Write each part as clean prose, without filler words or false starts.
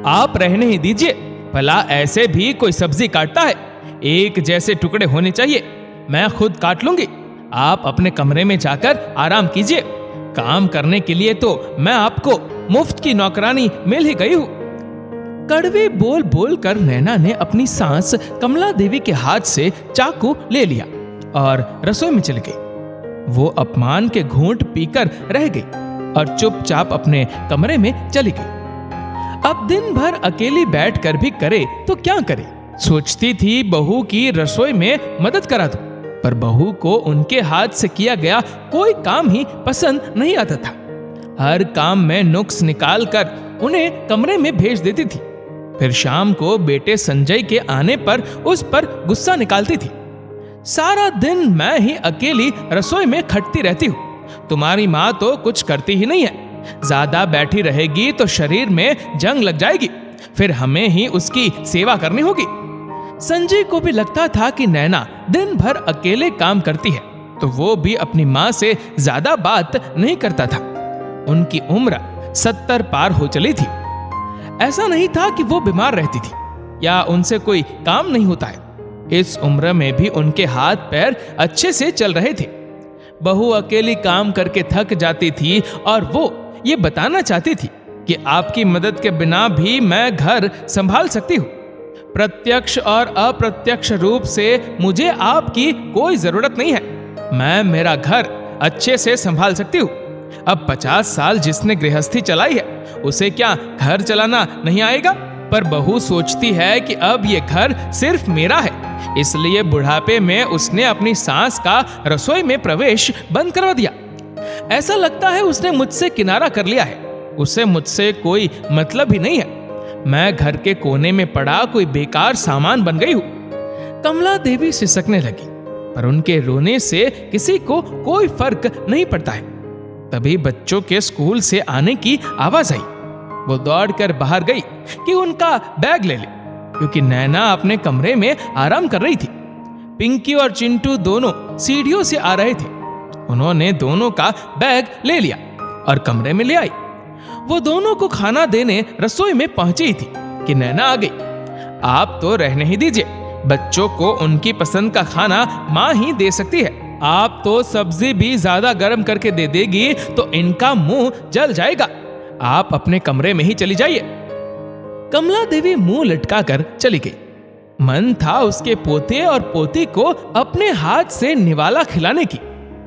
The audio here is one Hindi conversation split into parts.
आप रहने ही दीजिए, भला ऐसे भी कोई सब्जी काटता है? एक जैसे टुकड़े होने चाहिए। मैं खुद काट लूंगी। आप अपने कमरे में जाकर आराम कीजिए। काम करने के लिए तो मैं आपको मुफ्त की नौकरानी मिल ही गई हूँ। कड़वे बोल बोल कर नैना ने अपनी सांस कमला देवी के हाथ से चाकू ले लिया और रसोई में चली गई। वो अपमान के घूंट पीकर रह गई और चुपचाप अपने कमरे में चली गई। अब दिन भर अकेली बैठकर भी करे तो क्या करे। सोचती थी बहू की रसोई में मदद करा दूं, पर बहू को उनके हाथ से किया गया कोई काम ही पसंद नहीं आता था। हर काम में नुक्स निकाल कर उन्हें कमरे में भेज देती थी। फिर शाम को बेटे संजय के आने पर उस पर गुस्सा निकालती थी। सारा दिन मैं ही अकेली रसोई में खटती रहती हूँ। तुम्हारी माँ तो कुछ करती ही नहीं है। ज्यादा बैठी रहेगी तो शरीर में जंग लग जाएगी, फिर हमें ही उसकी सेवा करनी होगी। संजय को भी लगता था कि नैना दिन भर अकेले काम करती है, तो वो भी अपनी माँ से ज्यादा बात नहीं करता था। उनकी उम्र 70 पार हो चली थी। ऐसा नहीं था कि वो बीमार रहती थी या उनसे कोई काम नहीं होता है। इस उम्र में भी उनके हाथ पैर अच्छे से चल रहे थे। बहू अकेली काम करके थक जाती थी और वो ये बताना चाहती थी कि आपकी मदद के बिना भी मैं घर संभाल सकती हूँ। प्रत्यक्ष और अप्रत्यक्ष रूप से मुझे आपकी कोई जरूरत नहीं है। मैं मेरा घर अच्छे से संभाल सकती हूँ। अब 50 साल जिसने गृहस्थी चलाई है, उसे क्या घर चलाना नहीं आएगा? पर बहू सोचती है कि अब ये घर सिर्फ मेरा है, इसलिए बुढ़ापे में उसने अपनी सास का रसोई में प्रवेश बंद करवा दिया। ऐसा लगता है उसने मुझसे किनारा कर लिया है। उसे मुझसे कोई मतलब ही नहीं है। मैं घर के कोने में पड़ा कोई बेकार सामान बन गई हूँ। कमला देवी सिसकने लगी, पर उनके रोने से किसी को कोई फर्क नहीं पड़ता है। तभी बच्चों के स्कूल से आने की आवाज आई। वो दौड़कर बाहर गई कि उनका बैग ले ले, क्योंकि नैना अपने कमरे में आराम कर रही थी। पिंकी और चिंटू दोनों सीढ़ियों से आ रहे थे। उन्होंने दोनों का बैग ले लिया और कमरे में ले आई। वो दोनों को खाना देने रसोई में पहुंची थी कि नैना आ गई। आप तो रहने ही दीजिए, बच्चों को उनकी पसंद का खाना माँ ही दे सकती है। आप तो सब्जी भी ज्यादा गर्म करके दे देगी तो इनका मुंह जल जाएगा। आप अपने कमरे में ही चली जाइए। कमला देवी मुंह लटकाकर चली गई। मन था उसके पोते और पोती को अपने हाथ से निवाला खिलाने की।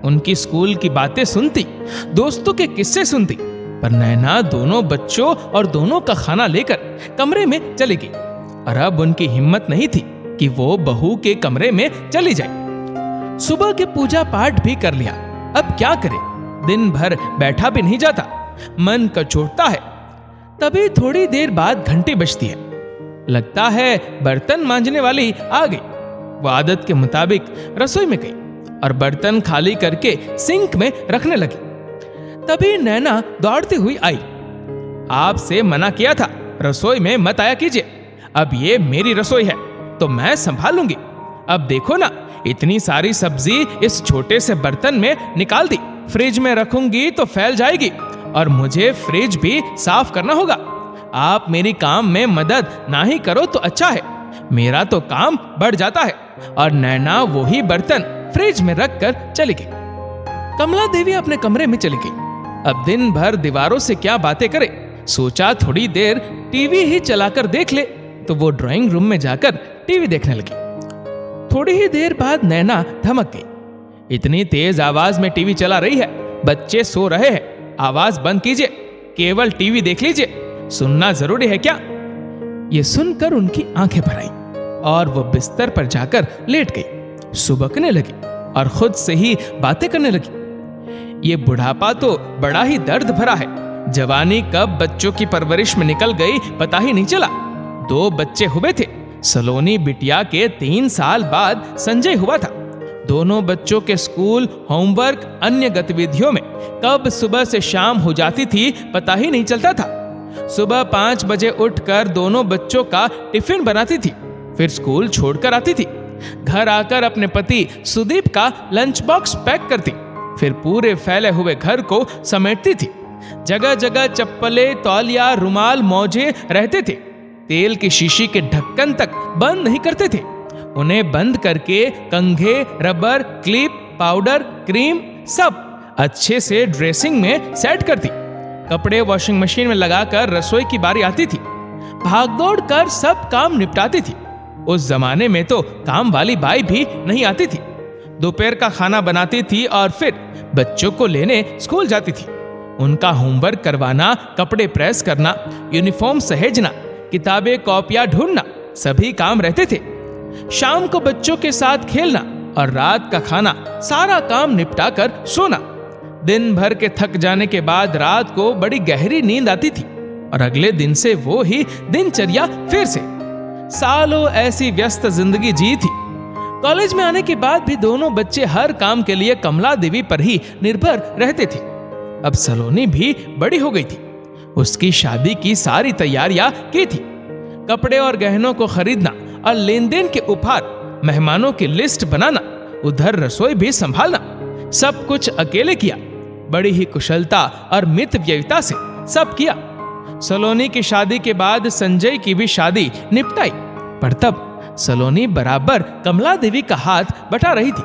उनकी स्कूल की बातें सुनती, दोस्तों के किस्से सुनती, पर नैना दोनों बच्चों और दोनों का खाना लेकर कमरे में चली गई। और अब उनकी हिम्मत नहीं थी कि वो बहू के कमरे में चली जाए। सुबह के पूजा पाठ भी कर लिया। अब क्या करे, दिन भर बैठा भी नहीं जाता, मन कचोटता है। तभी थोड़ी देर बाद घंटी बजती है। लगता है बर्तन मांजने वाली आ गई। वो आदत के मुताबिक रसोई में गई और बर्तन खाली करके सिंक में रखने लगी। तभी नैना दौड़ती हुई आई। आपसे मना किया था रसोई में मत आया कीजिए। अब ये मेरी रसोई है तो मैं संभालूंगी। अब देखो ना, इतनी सारी सब्जी इस छोटे से बर्तन में निकाल दी। फ्रिज में रखूंगी तो फैल जाएगी और मुझे फ्रिज भी साफ करना होगा। आप मेरी काम में मदद ना ही करो तो अच्छा है, मेरा तो काम बढ़ जाता है। और नैना वही बर्तन फ्रिज में रखकर चली गई। कमला देवी अपने कमरे में चली गई। अब दिन भर दीवारों से क्या बातें करे। सोचा थोड़ी देर टीवी ही चलाकर देख ले, तो वो ड्राइंग रूम में जाकर टीवी देखने लगी। थोड़ी ही देर बाद नैना धमक गई। इतनी तेज आवाज में टीवी चला रही है, बच्चे सो रहे हैं, आवाज बंद कीजिए, केवल टीवी देख लीजिए, सुनना जरूरी है क्या? ये सुनकर उनकी आंखें भर आईं और वो बिस्तर पर जाकर लेट गई। सुबकने लगी और खुद से ही बातें करने लगी। ये बुढ़ापा तो बड़ा ही दर्द भरा है। जवानी कब बच्चों की परवरिश में निकल गई पता ही नहीं चला। 2 बच्चे हुए थे। सलोनी बिटिया के 3 साल बाद संजय हुआ था। दोनों बच्चों के स्कूल, होमवर्क, अन्य गतिविधियों में कब सुबह से शाम हो जाती थी पता ही नहीं चलता था। सुबह 5 बजे उठकर दोनों बच्चों का टिफिन बनाती थी, फिर स्कूल छोड़कर आती थी। घर आकर अपने पति सुदीप का लंच बॉक्स पैक करती, फिर पूरे फैले हुए घर को समेटती थी। जगह जगह चप्पलें, तौलिया, रुमाल, मोजे रहते थे। तेल की शीशी के ढक्कन तक बंद नहीं करते थे। उन्हें बंद करके कंघे, रबर, क्लिप, पाउडर, क्रीम सब अच्छे से ड्रेसिंग में सेट कर दी। कपड़े वॉशिंग मशीन में लगाकर रसोई की बारी आती थी। भागदौड़ कर सब काम निपटाती थी। उस जमाने में तो काम वाली बाई भी नहीं आती थी। दोपहर का खाना बनाती थी और फिर बच्चों को लेने स्कूल जाती थी। उनका होमवर्क करवाना, कपड़े प्रेस करना, यूनिफॉर्म सहेजना, किताबें कॉपियां ढूंढना, सभी काम रहते थे। शाम को बच्चों के साथ खेलना और रात का खाना, सारा काम निपटाकर सोना। दिन भर के थक जाने के बाद रात को बड़ी गहरी नींद आती थी और अगले दिन से वो ही दिनचर्या फिर से। सालों ऐसी व्यस्त जिंदगी जी थी। कॉलेज में आने के बाद भी दोनों बच्चे हर काम के लिए कमला देवी पर ही निर्भर रहते थे। अब सलोनी भी बड़ी हो गई थी। उसकी शादी की सारी तैयारियां की थी। कपड़े और गहनों को खरीदना और लेन देन के उपहार, मेहमानों की लिस्ट बनाना, उधर रसोई भी संभालना, सब कुछ अकेले किया। बड़ी ही कुशलता और मितव्ययिता से सब किया। सलोनी की शादी के बाद संजय की भी शादी निपटाई, पर तब सलोनी बराबर कमला देवी का हाथ बटा रही थी।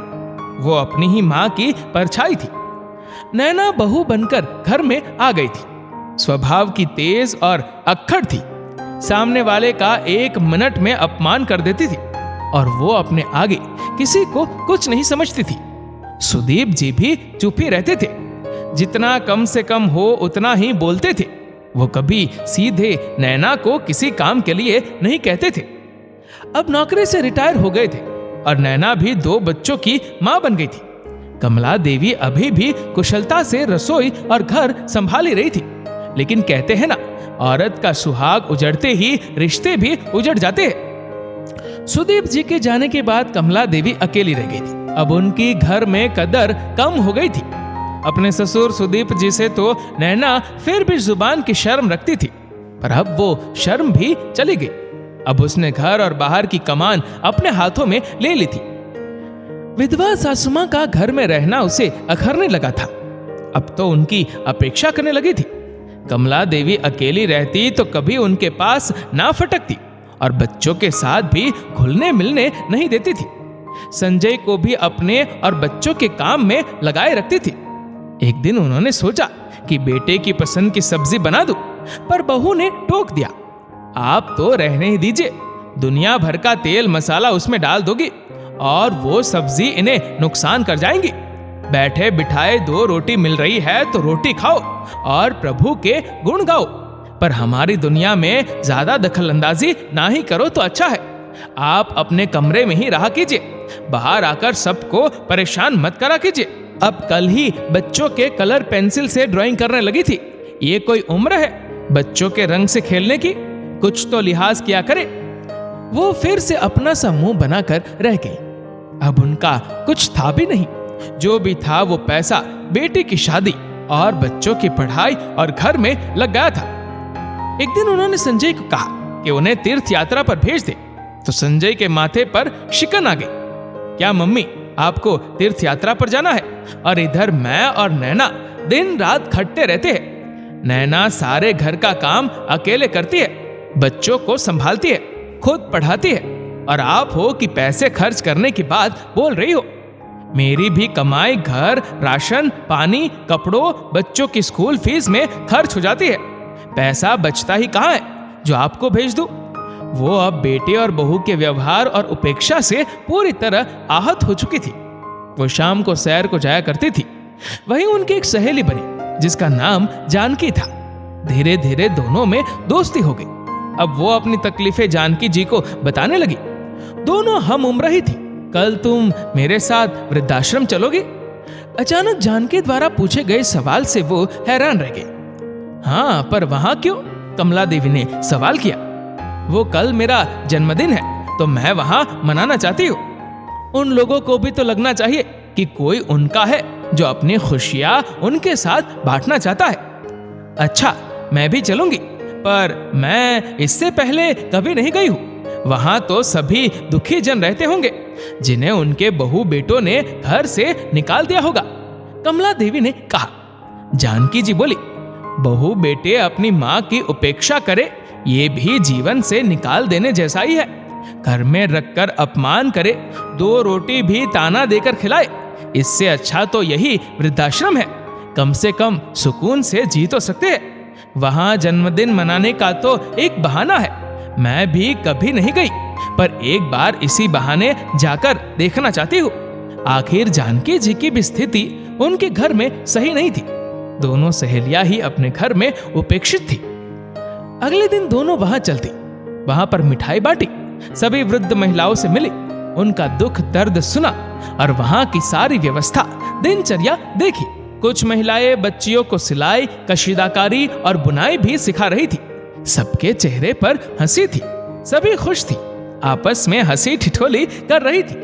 वो अपनी ही मां की परछाई थी। नैना बहू बनकर घर में आ गई थी। स्वभाव की तेज और अक्खड़ थी। सामने वाले का एक मिनट में अपमान कर देती थी और वो अपने आगे किसी को कुछ नहीं समझती थी। सुदीप जी भी चुप ही रहते थे। जितना कम से कम हो उतना ही बोलते थे। वो कभी सीधे नैना को किसी काम के लिए नहीं कहते थे। अब नौकरी से रिटायर हो गए थे और नैना भी 2 बच्चों की मां बन गई थी। कमला देवी अभी भी कुशलता से रसोई और घर संभाली रही थी। लेकिन कहते हैं ना, औरत का सुहाग उजड़ते ही रिश्ते भी उजड़ जाते हैं। सुदीप जी के जाने के बाद कमला देवी अकेली रह गई थी। अब उनकी घर में कदर कम हो गई थी। अपने ससुर सुदीप जी से तो नैना फिर भी जुबान की शर्म रखती थी, पर अब वो शर्म भी चली गई। अब उसने घर और बाहर की कमान अपने हाथों में ले ली थी। विधवा सासुमां का घर में रहना उसे अखरने लगा था। अब तो उनकी अपेक्षा करने लगी थी। कमला देवी अकेली रहती तो कभी उनके पास ना फटकती और बच्चों के साथ भी घुलने मिलने नहीं देती थी। संजय को भी अपने और बच्चों के काम में लगाए रखती थी। एक दिन उन्होंने सोचा कि बेटे की पसंद की सब्जी बना दूं, पर बहू ने टोक दिया। आप तो रहने ही दीजिए, दुनिया भर का तेल मसाला उसमें डाल दोगी और वो सब्जी इन्हें नुकसान कर जाएंगी। बैठे बिठाए 2 रोटी मिल रही है तो रोटी खाओ और प्रभु के गुण गाओ, पर हमारी दुनिया में ज्यादा दखल अंदाजी ना ही करो तो अच्छा है। आप अपने कमरे में ही रहा कीजिए, बाहर आकर सबको परेशान मत करा कीजिए। अब कल ही बच्चों के कलर पेंसिल से ड्राइंग करने लगी थी। ये कोई उम्र है बच्चों के रंग से खेलने की? कुछ तो लिहाज किया करे। वो फिर से अपना सा मुंह बनाकर रह गई। अब उनका कुछ था भी नहीं। जो भी था वो पैसा बेटी की शादी और बच्चों की पढ़ाई और घर में लग गया था। एक दिन उन्होंने संजय को कहा कि उन्हें तीर्थ यात्रा पर भेज दे, तो संजय के माथे पर शिकन आ गई। क्या मम्मी, आपको तीर्थ यात्रा पर जाना है और इधर मैं और नैना दिन रात खटते रहते हैं। नैना सारे घर का काम अकेले करती है, बच्चों को संभालती है, खुद पढ़ाती है, और आप हो कि पैसे खर्च करने की बात बोल रही हो। मेरी भी कमाई घर, राशन, पानी, कपड़ों, बच्चों की स्कूल फीस में खर्च हो जाती है। पैसा बचता ही कहाँ है जो आपको भेज दूं? वो अब बेटे और बहू के व्यवहार और उपेक्षा से पूरी तरह आहत हो चुकी थी। वो शाम को सैर को जाया करती थी। वहीं उनकी एक सहेली बनी जिसका नाम जानकी था। धीरे धीरे दोनों में दोस्ती हो गई। अब वो अपनी तकलीफें जानकी जी को बताने लगी। दोनों हम उम्र ही थी। कल तुम मेरे साथ वृद्धाश्रम चलोगे? अचानक जानकी द्वारा पूछे गए सवाल से वो हैरान रह गई। हाँ, पर वहां क्यों? कमला देवी ने सवाल किया। वो कल मेरा जन्मदिन है तो मैं वहां मनाना चाहती हूँ। उन लोगों को भी तो लगना चाहिए कि कोई उनका है जो अपनी खुशियां उनके साथ बांटना चाहता है। अच्छा, मैं भी चलूंगी, पर मैं इससे पहले कभी नहीं गई हूँ। वहां तो सभी दुखी जन रहते होंगे जिन्हें उनके बहू बेटों ने घर से निकाल दिया होगा, कमला देवी ने कहा। जानकी जी बोली, बहू बेटे अपनी माँ की उपेक्षा करे ये भी जीवन से निकाल देने जैसा ही है। घर में रखकर अपमान करे, 2 रोटी भी ताना देकर खिलाए, इससे अच्छा तो यही वृद्धाश्रम है। कम से कम सुकून से जी तो सकते हैं। वहां जन्मदिन मनाने का तो एक बहाना है। मैं भी कभी नहीं गई, पर एक बार इसी बहाने जाकर देखना चाहती हूँ। आखिर जानकी जी की भी स्थिति उनके घर में सही नहीं थी। दोनों सहेलियां ही अपने घर में उपेक्षित थी। अगले दिन दोनों वहां चलती, वहां पर मिठाई बांटी, सभी वृद्ध महिलाओं से मिली, उनका दुख दर्द सुना और वहां की सारी व्यवस्था, दिनचर्या देखी। कुछ महिलाएं बच्चियों को सिलाई, कशीदाकारी और बुनाई भी सिखा रही थी। सबके चेहरे पर हंसी थी, सभी खुश थी, आपस में हंसी ठिठोली कर रही थी।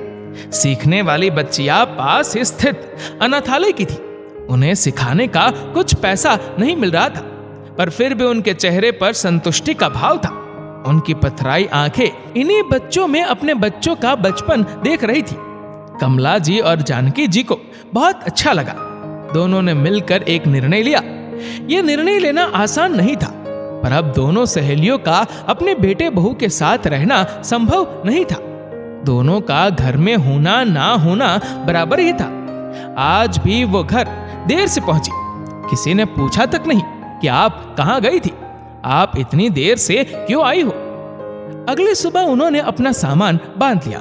सीखने वाली बच्चियां पास स्थित अनाथालय की थी। उन्हें सिखाने का कुछ पैसा नहीं मिल रहा था, पर फिर भी उनके चेहरे पर संतुष्टि का भाव था। उनकी पथराई आंखें इन्हीं बच्चों में अपने बच्चों का बचपन देख रही थी। कमला जी और जानकी जी को बहुत अच्छा लगा। दोनों ने मिलकर एक निर्णय लिया। यह निर्णय लेना आसान नहीं था, पर अब दोनों सहेलियों का अपने बेटे बहू के साथ रहना संभव नहीं था। दोनों का घर में होना ना होना बराबर ही था। आज भी वो घर देर से पहुंची। किसी ने पूछा तक नहीं कि आप कहां गई थी, आप इतनी देर से क्यों आई हो। अगली सुबह उन्होंने अपना सामान बांध लिया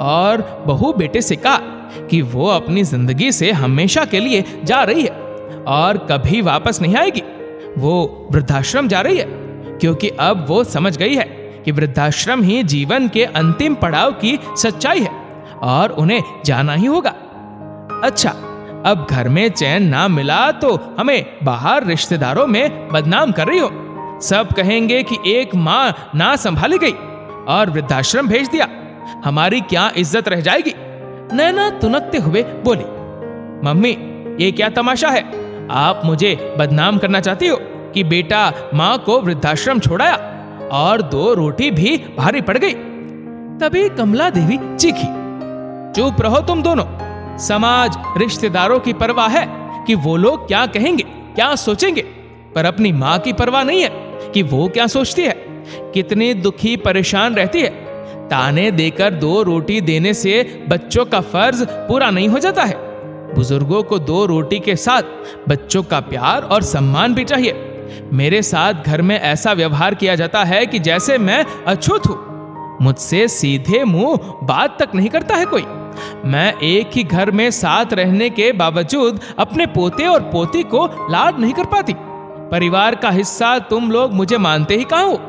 और बहू बेटे से कहा कि वो अपनी जिंदगी से हमेशा के लिए जा रही है और कभी वापस नहीं आएगी। वो वृद्धाश्रम जा रही है क्योंकि अब वो समझ गई है कि वृद्धाश्रम ही जीवन के अंतिम पड़ाव की सच्चाई है और उन्हें जाना ही होगा। अच्छा, अब घर में चैन ना मिला तो हमें बाहर रिश्तेदारों में बदनाम कर रही हो। सब कहेंगे कि एक माँ ना संभाली गई और वृद्धाश्रम भेज दिया, हमारी क्या इज्जत रह जाएगी। नैना तुनकते हुए बोली, मम्मी ये क्या तमाशा है, आप मुझे बदनाम करना चाहती हो कि बेटा माँ को वृद्धाश्रम छोड़ाया और 2 रोटी भी भारी पड़ गई। तभी कमला देवी चीखी, चुप रहो तुम दोनों। समाज, रिश्तेदारों की परवाह है कि वो लोग क्या कहेंगे, क्या सोचेंगे, पर अपनी माँ की परवाह नहीं है कि वो क्या सोचती है, कितनी दुखी परेशान रहती है। ताने देकर 2 रोटी देने से बच्चों का फर्ज पूरा नहीं हो जाता है। बुजुर्गों को 2 रोटी के साथ बच्चों का प्यार और सम्मान भी चाहिए। मेरे साथ घर में ऐसा व्यवहार किया जाता है कि जैसे मैं अछूत हूं। मुझसे सीधे मुंह बात तक नहीं करता है कोई। मैं एक ही घर में साथ रहने के बावजूद अपने पोते और पोती को लाड नहीं कर पाती। परिवार का हिस्सा तुम लोग मुझे मानते ही कहाँ हो।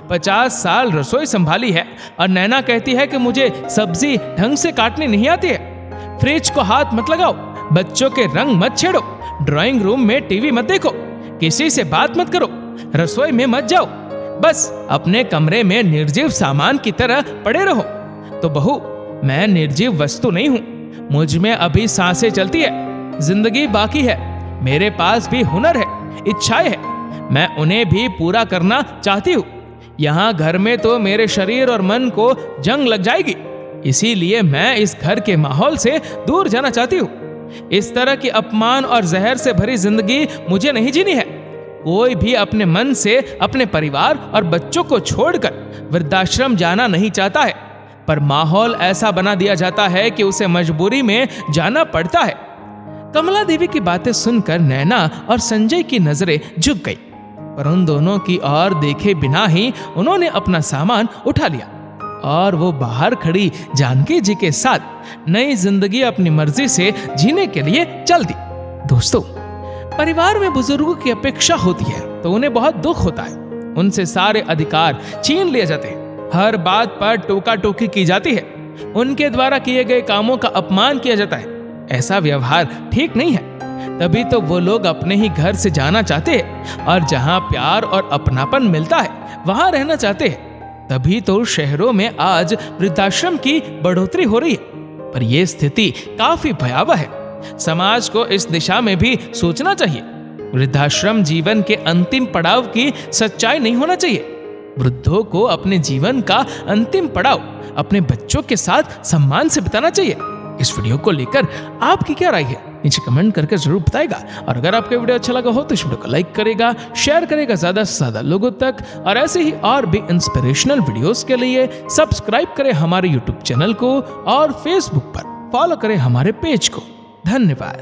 50 साल रसोई संभाली है और नैना कहती है कि मुझे सब्जी ढंग से काटनी नहीं आती है। फ्रिज को हाथ मत लगाओ, बच्चों के रंग मत छेड़ो, ड्राइंग रूम में टीवी मत देखो, किसी से बात मत करो, रसोई में मत जाओ, बस अपने कमरे में निर्जीव सामान की तरह पड़े रहो। तो बहू, मैं निर्जीव वस्तु नहीं हूं, मुझ में अभी सांसें चलती है, जिंदगी बाकी है, मेरे पास भी हुनर है, इच्छाएं है, मैं उन्हें भी पूरा करना चाहती हूँ। यहाँ घर में तो मेरे शरीर और मन को जंग लग जाएगी, इसीलिए मैं इस घर के माहौल से दूर जाना चाहती हूँ। इस तरह की अपमान और जहर से भरी जिंदगी मुझे नहीं जीनी है। कोई भी अपने मन से अपने परिवार और बच्चों को छोड़कर वृद्धाश्रम जाना नहीं चाहता है, पर माहौल ऐसा बना दिया जाता है कि उसे मजबूरी में जाना पड़ता है। कमला देवी की बातें सुनकर नैना और संजय की नजरें झुक गई, पर उन दोनों की ओर देखे बिना ही उन्होंने अपना सामान उठा लिया और वो बाहर खड़ी जानकी जी के साथ नई जिंदगी अपनी मर्जी से जीने के लिए चल दी। दोस्तों, परिवार में बुजुर्गों की अपेक्षा होती है तो उन्हें बहुत दुख होता है। उनसे सारे अधिकार छीन लिए जाते हैं, हर बात पर टोका टोकी की जाती है, उनके द्वारा किए गए कामों का अपमान किया जाता है। ऐसा व्यवहार ठीक नहीं है। तभी तो वो लोग अपने ही घर से जाना चाहते हैं और जहां प्यार और अपनापन मिलता है वहां रहना चाहते हैं। तभी तो शहरों में आज वृद्धाश्रम की बढ़ोतरी हो रही है, पर यह स्थिति काफी भयावह है। समाज को इस दिशा में भी सोचना चाहिए। वृद्धाश्रम जीवन के अंतिम पड़ाव की सच्चाई नहीं होना चाहिए। वृद्धों को अपने जीवन का अंतिम पड़ाव अपने बच्चों के साथ सम्मान से बिताना चाहिए। इस वीडियो को लेकर आपकी क्या राय है नीचे कमेंट करके जरूर बताएगा। और अगर आपका वीडियो अच्छा लगा हो तो इस वीडियो को लाइक करेगा, शेयर करेगा ज्यादा से ज्यादा लोगों तक। और ऐसे ही और भी इंस्पिरेशनल वीडियोस के लिए सब्सक्राइब करें हमारे यूट्यूब चैनल को और फेसबुक पर फॉलो करें हमारे पेज को। धन्यवाद।